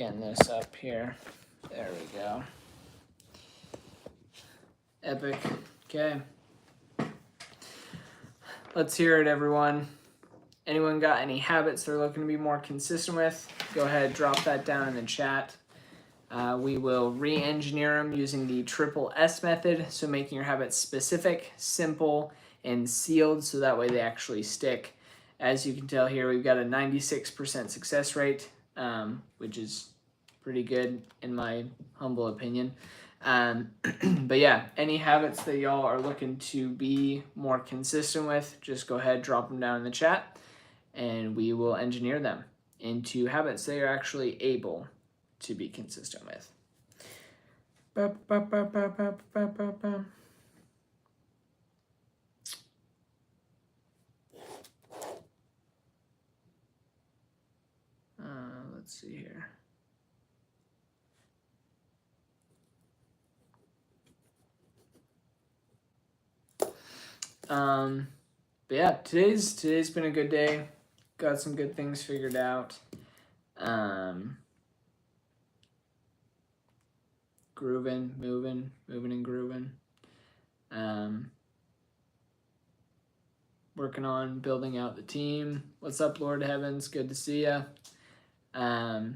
Getting this up here. There we go. Epic. Okay. Let's hear it, everyone. Anyone got any habits they're looking to be more consistent with? Go ahead, drop that down in the chat. We will re-engineer them using the triple S method, so making your habits specific, simple, and sealed, so that way they actually stick. As you can tell here, we've got a 96% success rate, which is pretty good in my humble opinion. But yeah, any habits that y'all are looking to be more consistent with, just go ahead, drop them down in the chat, and we will engineer them into habits they are actually able to be consistent with. Let's see here. But yeah, today's been a good day. Got some good things figured out. Grooving, moving and grooving. Working on building out the team. What's up, Lord Heavens? Good to see ya. Howdy.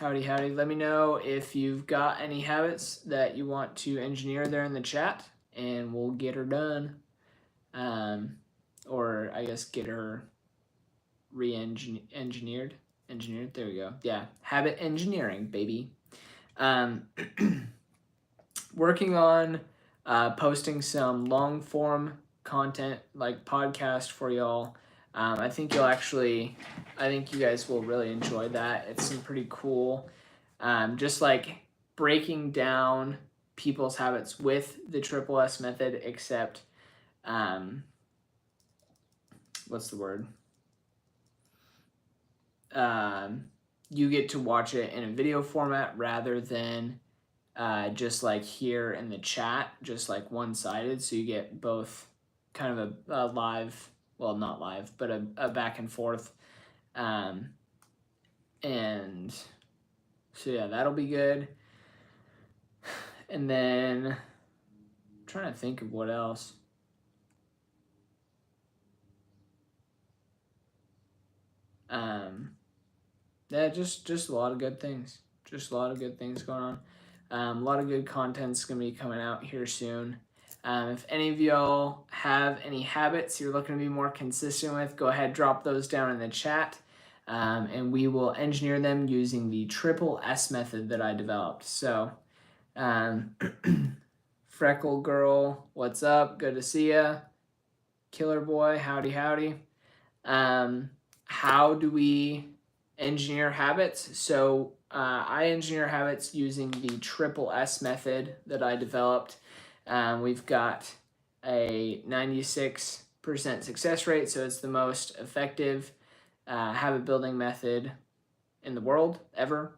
Let me know if you've got any habits that you want to engineer there in the chat, and we'll get her done. Or I guess get her engineered. There we go. Yeah, habit engineering, baby. Working on posting some long form content like podcast for y'all. I think you guys will really enjoy that. It's some pretty cool, just like breaking down people's habits with the triple S method, except, what's the word? You get to watch it in a video format rather than just like here in the chat, just like one-sided. So you get both kind of a live, well, not live, but a back and forth. And so yeah, that'll be good. And then I'm trying to think of what else. Yeah, just a lot of good things. Just a lot of good things going on. A lot of good content's gonna be coming out here soon. If any of y'all have any habits you're looking to be more consistent with, go ahead, drop those down in the chat, and we will engineer them using the triple S method that I developed. So, Freckle Girl, what's up? Good to see ya. Killer Boy, howdy. How do we engineer habits? So I engineer habits using the triple S method that I developed. We've got a 96% success rate, so it's the most effective habit building method in the world ever.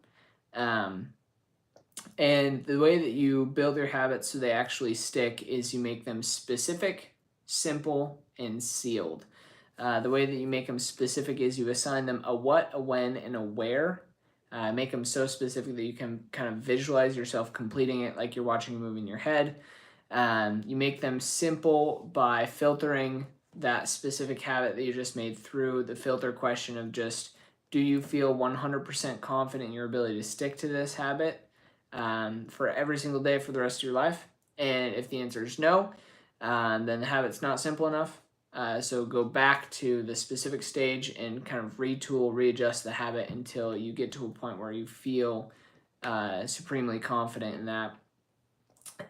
And the way that you build your habits so they actually stick is you make them specific, simple, and sealed. The way that you make them specific is you assign them a what, a when, and a where. Make them so specific that you can kind of visualize yourself completing it like you're watching a movie in your head. You make them simple by filtering that specific habit that you just made through the filter question of just, do you feel 100% confident in your ability to stick to this habit for every single day for the rest of your life? And if the answer is no, then the habit's not simple enough. So go back to the specific stage and kind of retool, readjust the habit until you get to a point where you feel supremely confident in that.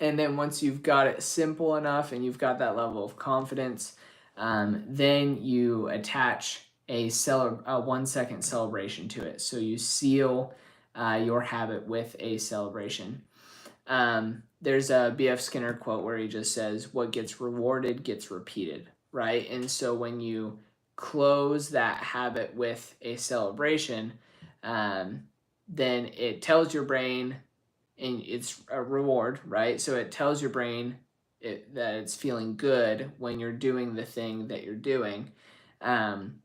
And then once you've got it simple enough and you've got that level of confidence, then you attach a 1 second celebration to it. So you seal your habit with a celebration. There's a B.F. Skinner quote where he just says, what gets rewarded gets repeated, right? And so when you close that habit with a celebration, then it tells your brain, and it's a reward, right? So it tells your brain that it's feeling good when you're doing the thing that you're doing. And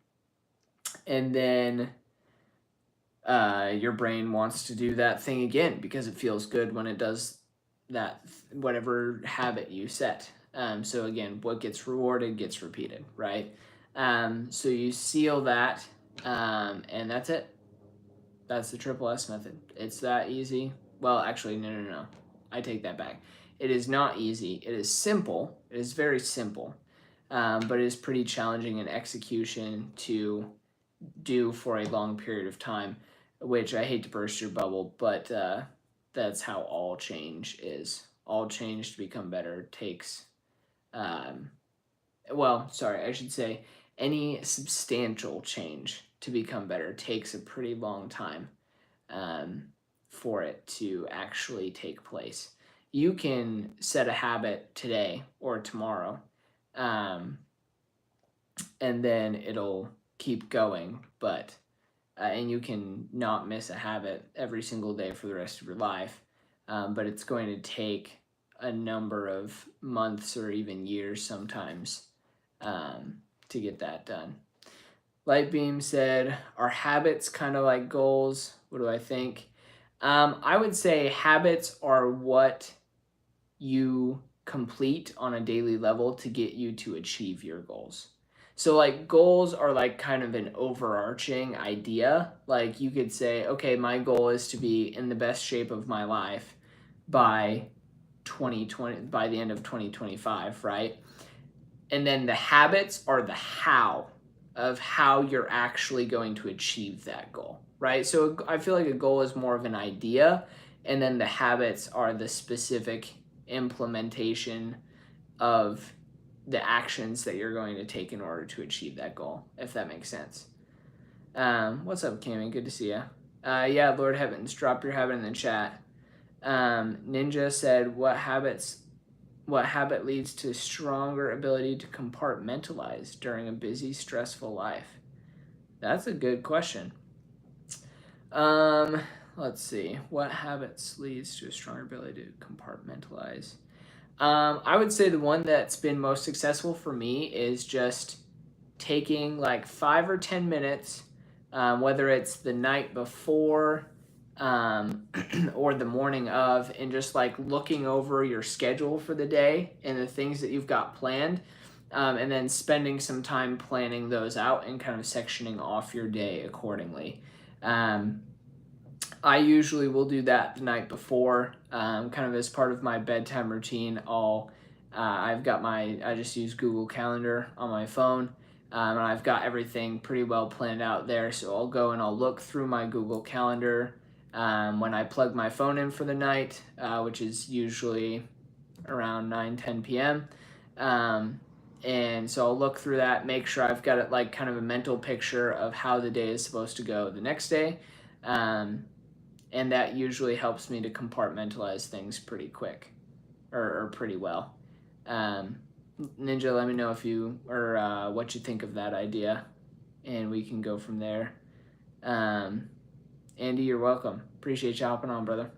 then your brain wants to do that thing again because it feels good when it does that, whatever habit you set. So again, what gets rewarded gets repeated, right? So you seal that, and that's it. That's the triple S method. It's that easy. Well, actually, no. I take that back. It is not easy. It is simple. It is very simple, but it is pretty challenging in execution to do for a long period of time, which I hate to burst your bubble, but that's how all change is. All change to become better takes, I should say any substantial change to become better takes a pretty long time for it to actually take place. You can set a habit today or tomorrow, and then it'll keep going, but and you can not miss a habit every single day for the rest of your life, but it's going to take a number of months or even years sometimes to get that done. Lightbeam said, are habits kind of like goals? What do I think? I would say habits are what you complete on a daily level to get you to achieve your goals. So like goals are like kind of an overarching idea. Like you could say, okay, my goal is to be in the best shape of my life by 2020, by the end of 2025, right? And then the habits are the how of how you're actually going to achieve that goal, right? So I feel like a goal is more of an idea, and then the habits are the specific implementation of the actions that you're going to take in order to achieve that goal, if that makes sense. What's up, Cammy? Good to see you. Yeah, Lord Heavens, drop your habit in the chat. Ninja said, what habit leads to stronger ability to compartmentalize during a busy, stressful life? That's a good question. Let's see. What habits leads to a stronger ability to compartmentalize? I would say the one that's been most successful for me is just taking like 5 or 10 minutes, whether it's the night before or the morning of, and just like looking over your schedule for the day and the things that you've got planned, and then spending some time planning those out and kind of sectioning off your day accordingly. I usually will do that the night before, kind of as part of my bedtime routine. I just use Google Calendar on my phone, and I've got everything pretty well planned out there. So I'll go and I'll look through my Google Calendar when I plug my phone in for the night, which is usually around 9-10 p.m. And so I'll look through that, make sure I've got it like kind of a mental picture of how the day is supposed to go the next day. And that usually helps me to compartmentalize things pretty quick or pretty well. Ninja, let me know if you or what you think of that idea, and we can go from there. Andy, you're welcome. Appreciate you hopping on, brother.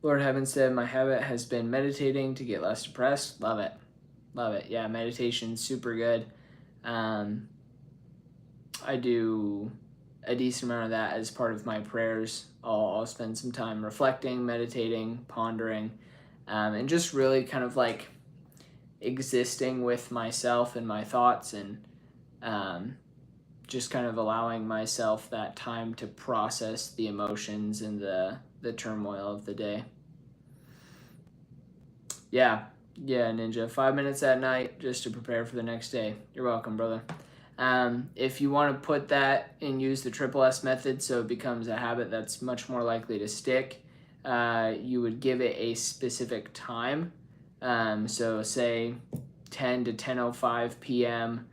Lord Heaven said, my habit has been meditating to get less depressed. Love it. Yeah, meditation's super good. I do a decent amount of that as part of my prayers. I'll spend some time reflecting, meditating, pondering, and just really kind of like existing with myself and my thoughts, and just kind of allowing myself that time to process the emotions and the turmoil of the day. Yeah, Ninja, 5 minutes at night just to prepare for the next day. You're welcome, brother. If you want to put that and use the triple S method so it becomes a habit that's much more likely to stick, you would give it a specific time. So say 10 to 10:05 p.m.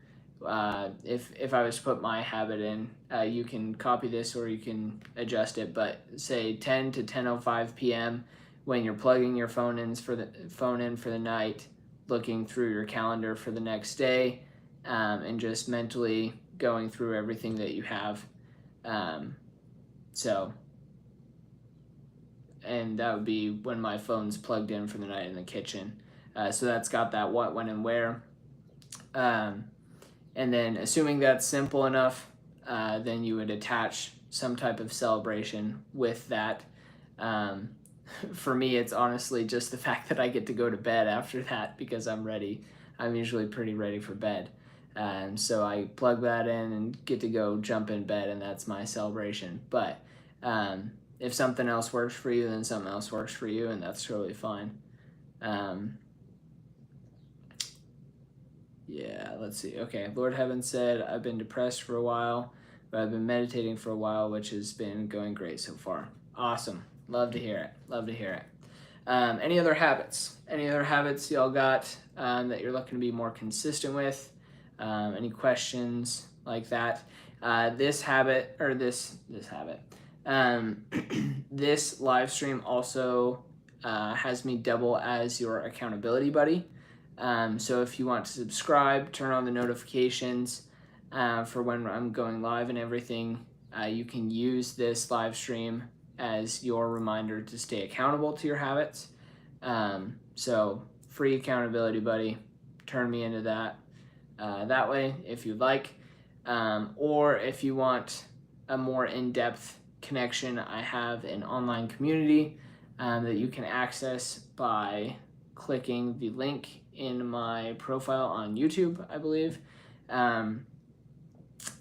If I was to put my habit in, you can copy this or you can adjust it, but say 10 to 10:05 p.m. when you're plugging your phone in for the night, looking through your calendar for the next day, and just mentally going through everything that you have. And that would be when my phone's plugged in for the night in the kitchen. So that's got that what, when, and where. And then assuming that's simple enough, then you would attach some type of celebration with that. For me, it's honestly just the fact that I get to go to bed after that because I'm ready. I'm usually pretty ready for bed. So I plug that in and get to go jump in bed, and that's my celebration. But if something else works for you, then something else works for you, and that's totally fine. Yeah, let's see. Okay, Lord Heaven said, I've been depressed for a while, but I've been meditating for a while, which has been going great so far. Awesome. Love to hear it. Love to hear it. Any other habits? Any other habits y'all got that you're looking to be more consistent with? Any questions like that? This habit, or this habit, this live stream also has me double as your accountability buddy. So if you want to subscribe, turn on the notifications for when I'm going live and everything, you can use this live stream as your reminder to stay accountable to your habits. So free accountability buddy, turn me into that that way if you'd like. Or if you want a more in-depth connection, I have an online community that you can access by clicking the link in my profile on YouTube, I believe. And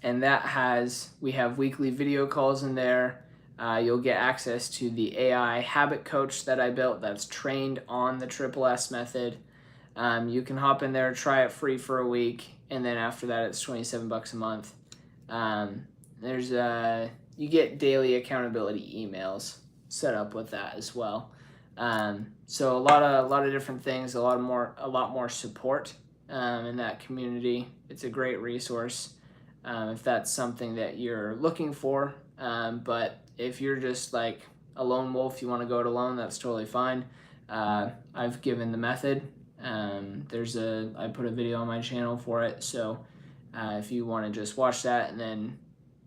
that we have weekly video calls in there. You'll get access to the AI habit coach that I built that's trained on the Triple S method. You can hop in there, try it free for a week, and then after that it's $27 a month. You get daily accountability emails set up with that as well. So a lot of different things, a lot more support in that community. It's a great resource if that's something that you're looking for. But if you're just like a lone wolf, you want to go it alone, that's totally fine. I've given the method. I put a video on my channel for it. So if you want to just watch that and then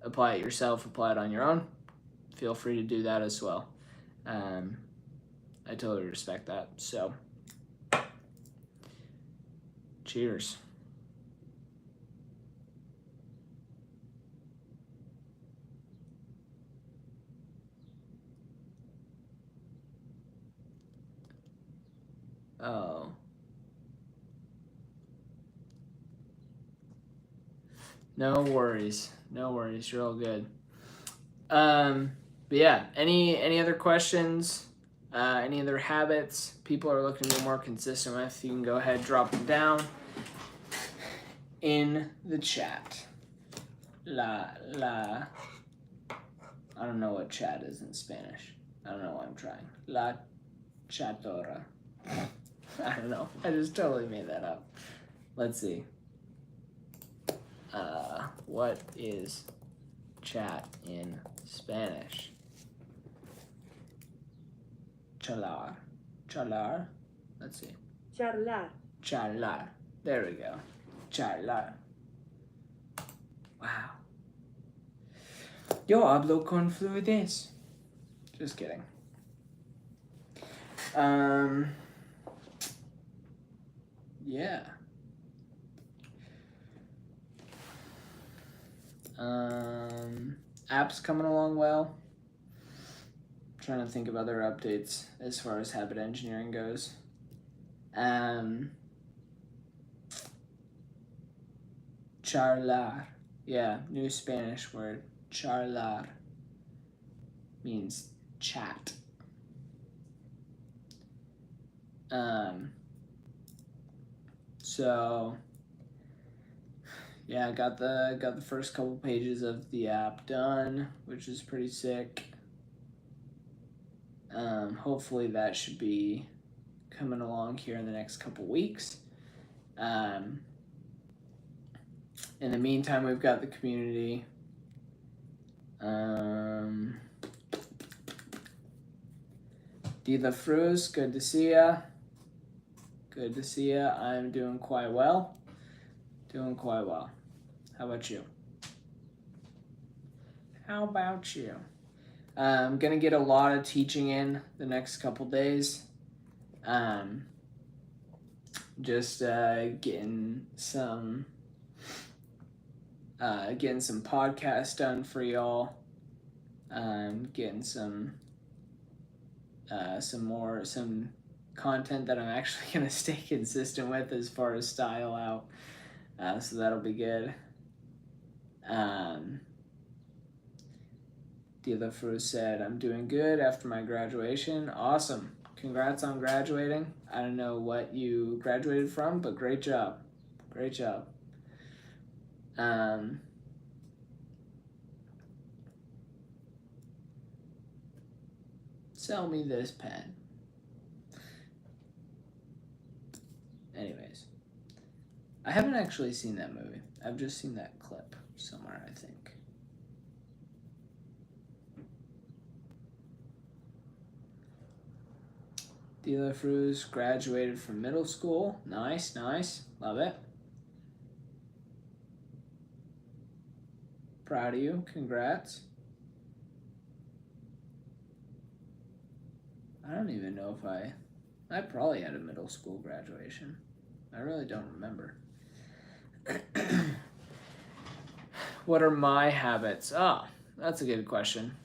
apply it yourself, apply it on your own, feel free to do that as well. I totally respect that. So, cheers. Oh. No worries. No worries. You're all good. But yeah, any other questions? Any other habits people are looking to be more consistent with, you can go ahead and drop them down in the chat. I don't know what chat is in Spanish. I don't know why I'm trying. La chatora. I don't know. I just totally made that up. Let's see. What is chat in Spanish? Charlar. Let's see. Charlar. There we go. Charlar. Wow. Yo hablo con fluidez. Just kidding. Yeah. Apps coming along well. Trying to think of other updates as far as habit engineering goes. Charlar. Yeah, new Spanish word. Charlar means chat. So yeah, got the first couple pages of the app done, which is pretty sick. Hopefully that should be coming along here in the next couple weeks. In the meantime, we've got the community. De La Fruz, good to see ya. Good to see ya. I'm doing quite well. Doing quite well. How about you? How about you? I'm gonna get a lot of teaching in the next couple days. Just getting some getting some podcasts done for y'all. Getting some content that I'm actually gonna stay consistent with as far as style out. So that'll be good. Dila Fru said, I'm doing good after my graduation. Awesome. Congrats on graduating. I don't know what you graduated from, but great job. Great job. Sell me this pen. Anyways, I haven't actually seen that movie. I've just seen that clip somewhere, I think. Dila Fruz graduated from middle school. Nice, nice. Love it. Proud of you. Congrats. I don't even know if I probably had a middle school graduation. I really don't remember. What are my habits? Oh, that's a good question.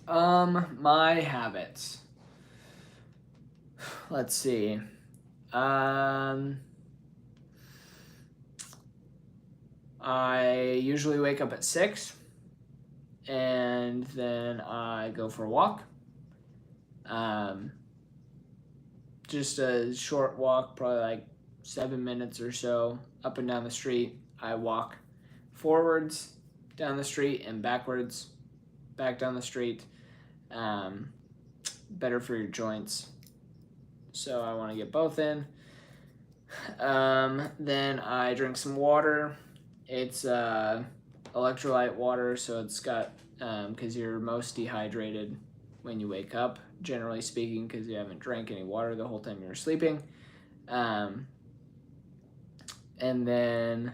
My habits. Let's see. I usually wake up at 6 and then I go for a walk. Just a short walk, probably like 7 minutes or so, up and down the street. I walk forwards down the street and backwards back down the street. Better for your joints. So I want to get both in. Then I drink some water. It's electrolyte water, so it's got, because you're most dehydrated when you wake up, generally speaking, because you haven't drank any water the whole time you were sleeping. And then,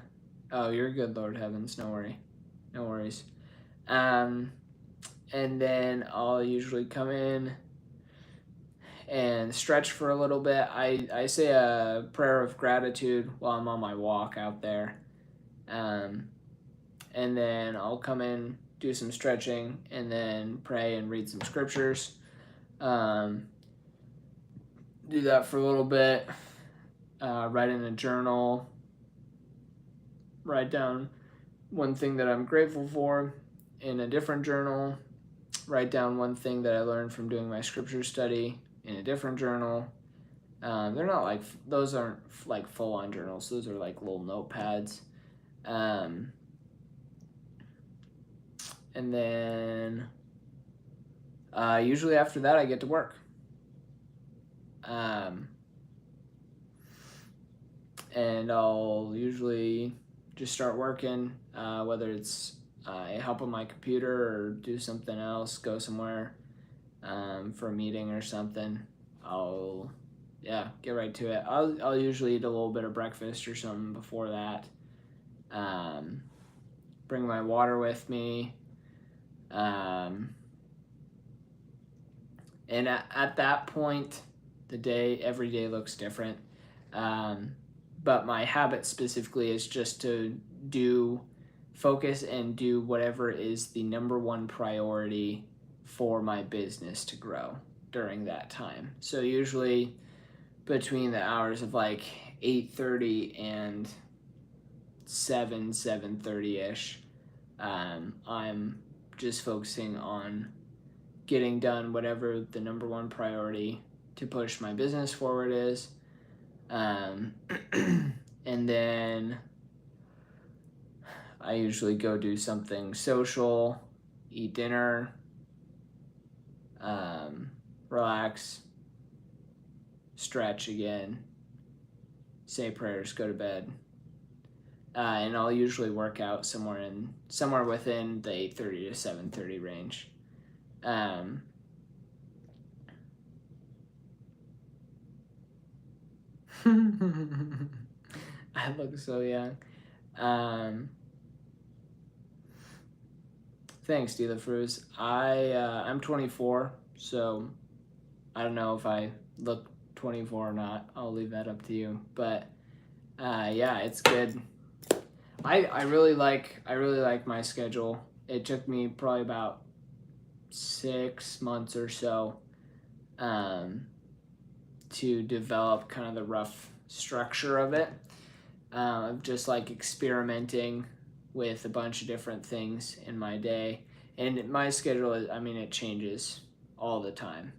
oh, you're good, Lord Heavens, no worries. And then I'll usually come in and stretch for a little bit. I say a prayer of gratitude while I'm on my walk out there. And then I'll come in, do some stretching, and then pray and read some scriptures. Do that for a little bit. Write in a journal. Write down one thing that I'm grateful for in a different journal. Write down one thing that I learned from doing my scripture study in a different journal. They're not like, those aren't like full-on journals. Those are like little notepads. And then usually after that I get to work. And I'll usually just start working, whether it's help on my computer or do something else, go somewhere for a meeting or something. I'll get right to it. I'll usually eat a little bit of breakfast or something before that. Bring my water with me. And at that point, every day looks different. But my habit specifically is just to focus and do whatever is the number one priority for my business to grow during that time. So usually between the hours of like 8:30 and 7:30ish, I'm just focusing on getting done whatever the number one priority to push my business forward is. And then I usually go do something social, eat dinner, relax, stretch again, say prayers, go to bed. And I'll usually work out somewhere within the 8:30 to 7:30 range. I look so young. Thanks, Dila Fruz. I'm 24, so I don't know if I look 24 or not. I'll leave that up to you. But yeah, it's good. I really like my schedule. It took me probably about 6 months or so um, to develop kind of the rough structure of it. Just like experimenting with a bunch of different things in my day. And my schedule is, I mean, it changes all the time.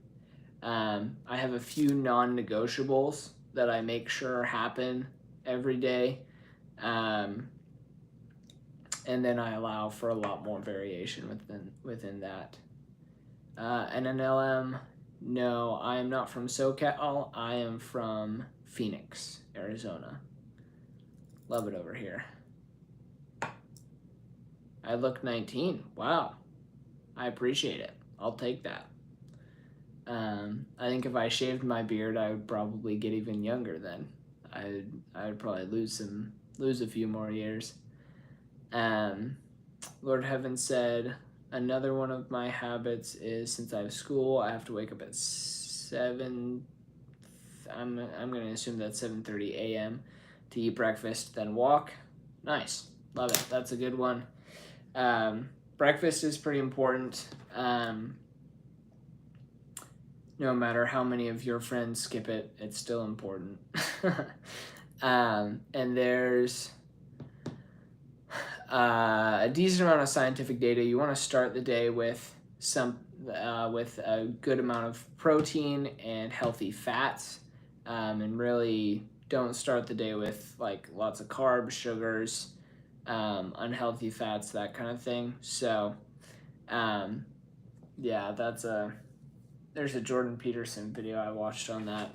I have a few non negotiables that I make sure happen every day. Um, and then I allow for a lot more variation within that. NNLM, no, I am not from SoCal. I am from Phoenix, Arizona. Love it over here. I look 19. Wow. I appreciate it. I'll take that. I think if I shaved my beard, I would probably get even younger then. I would probably lose a few more years. Lord Heaven said, another one of my habits is since I have school, I have to wake up at 7. I'm gonna assume that's 7:30 a.m. to eat breakfast, then walk. Nice, love it. That's a good one. Breakfast is pretty important. No matter how many of your friends skip it, it's still important. And there's a decent amount of scientific data. You want to start the day with with a good amount of protein and healthy fats, and really don't start the day with like lots of carbs, sugars, unhealthy fats, that kind of thing. So, yeah, there's a Jordan Peterson video I watched on that.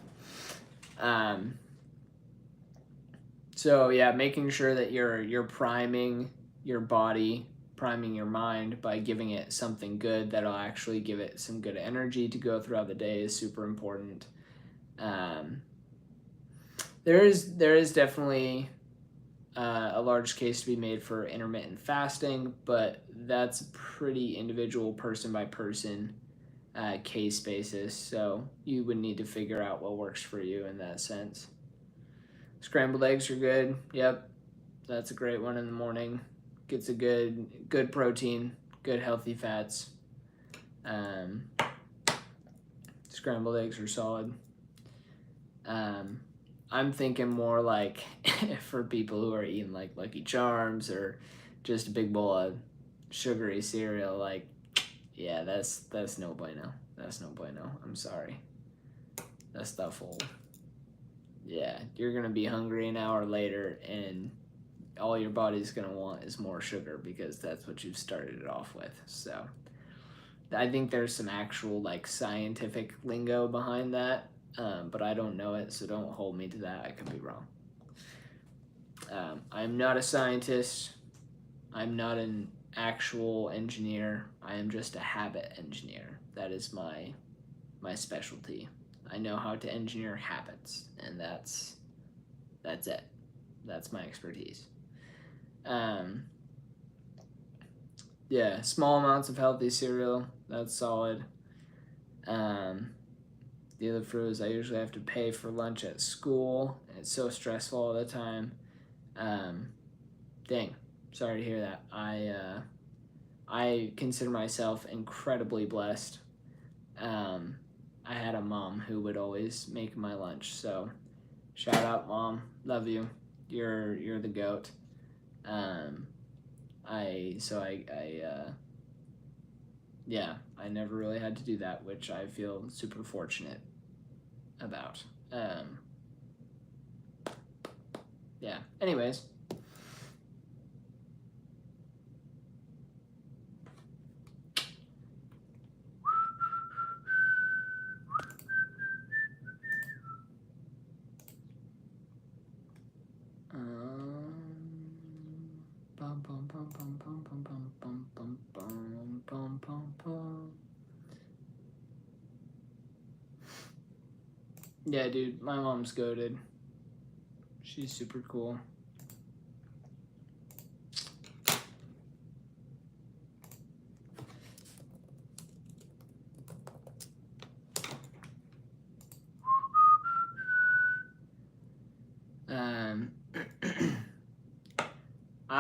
So yeah, making sure that you're priming your body, priming your mind by giving it something good that'll actually give it some good energy to go throughout the day is super important. There is definitely a large case to be made for intermittent fasting, but that's pretty individual, person by person case basis. So you would need to figure out what works for you in that sense. Scrambled eggs are good. Yep, that's a great one in the morning. Gets a good protein, good healthy fats. Scrambled eggs are solid. I'm thinking more like for people who are eating like Lucky Charms or just a big bowl of sugary cereal. Like, yeah, that's no bueno. That's no bueno. I'm sorry. That stuff will. Yeah, you're gonna be hungry an hour later, and all your body's gonna want is more sugar because that's what you've started it off with. So, I think there's some actual like scientific lingo behind that, but I don't know it, so don't hold me to that. I could be wrong. I'm not a scientist. I'm not an actual engineer. I am just a habit engineer. That is my specialty. I know how to engineer habits, and that's it. That's my expertise. Yeah, small amounts of healthy cereal. That's solid. The other fruit is I usually have to pay for lunch at school. It's so stressful all the time. Dang, sorry to hear that. I consider myself incredibly blessed. I had a mom who would always make my lunch. So, shout out, Mom. Love you. You're the goat. Yeah, I never really had to do that, which I feel super fortunate about. Yeah. Anyways. Yeah, dude, my mom's goated. She's super cool.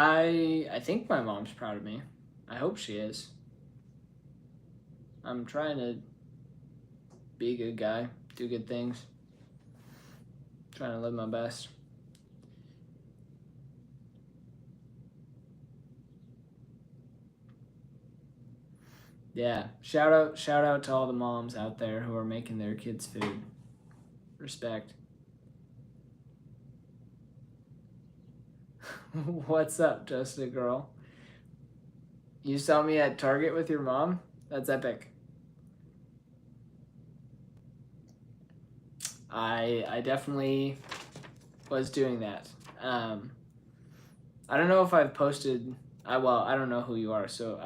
I think my mom's proud of me. I hope she is. I'm trying to be a good guy, do good things, trying to live my best. Yeah, shout out to all the moms out there who are making their kids food. Respect. What's up, just a girl? You saw me at Target with your mom? That's epic. I definitely was doing that. I don't know if I've posted. I don't know who you are, so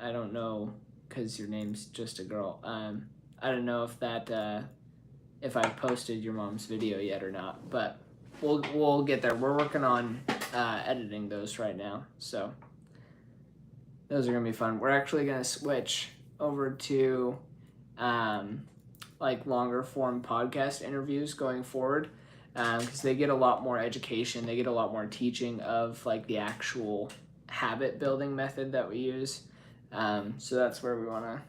I don't know because your name's just a girl. I don't know if I've posted your mom's video yet or not, but we'll get there. We're working on editing those right now, so those are gonna be fun. We're actually gonna switch over to like longer form podcast interviews going forward, because they get a lot more education, they get a lot more teaching of like the actual habit building method that we use. So that's where we wanna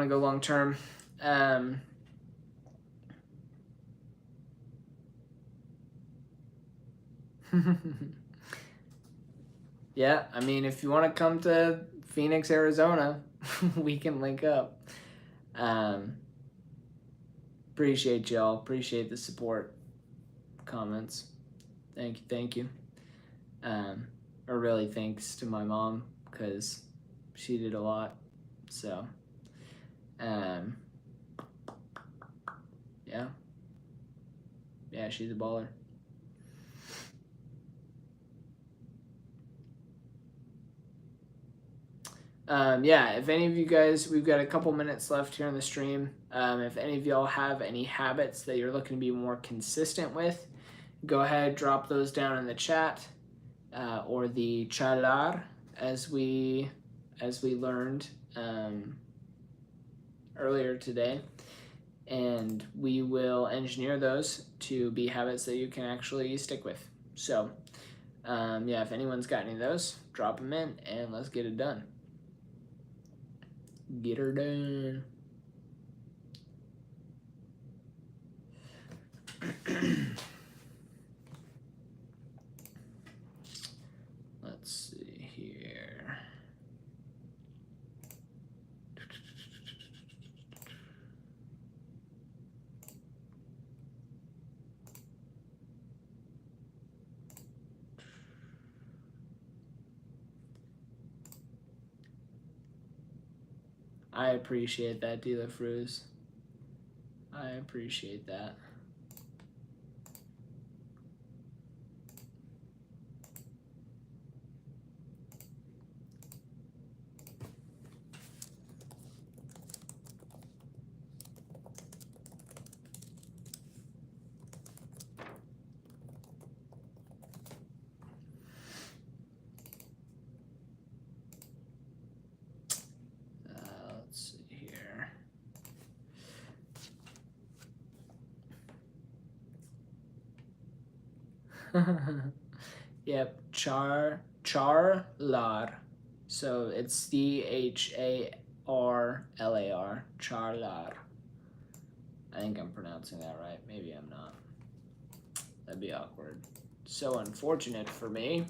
go long term. Yeah, I mean, if you want to come to Phoenix, Arizona, we can link up. Appreciate y'all. Appreciate the support, comments. Thank you. Or really thanks to my mom because she did a lot. So, yeah, she's a baller. Yeah, if any of you guys, we've got a couple minutes left here in the stream. If any of y'all have any habits that you're looking to be more consistent with, go ahead, drop those down in the chat, or the charlar, as we learned earlier today, and we will engineer those to be habits that you can actually stick with. So, yeah, if anyone's got any of those, drop them in and let's get it done. Get her done. Let's see here. I appreciate that, De La Fruz. I appreciate that. Let's see here. Yep, charlar. So it's CHARLAR, charlar. I think I'm pronouncing that right. Maybe I'm not. That'd be awkward. So unfortunate for me.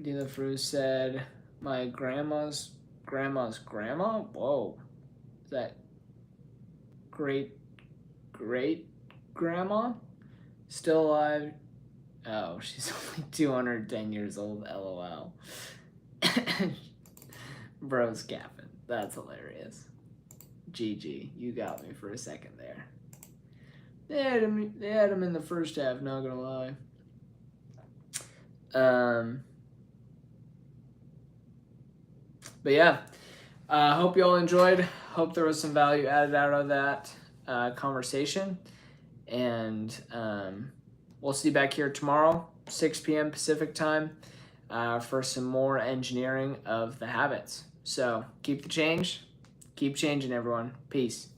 De La Fruz said, my grandma's grandma? Whoa. Is that great grandma? Still alive? Oh, she's only 210 years old, LOL. Bro's capping. That's hilarious. GG, you got me for a second there. They had him in the first half, not gonna lie. But yeah, hope you all enjoyed. Hope there was some value added out of that conversation. And we'll see you back here tomorrow, 6 p.m. Pacific time. for some more engineering of the habits. So keep the change, keep changing, everyone. Peace.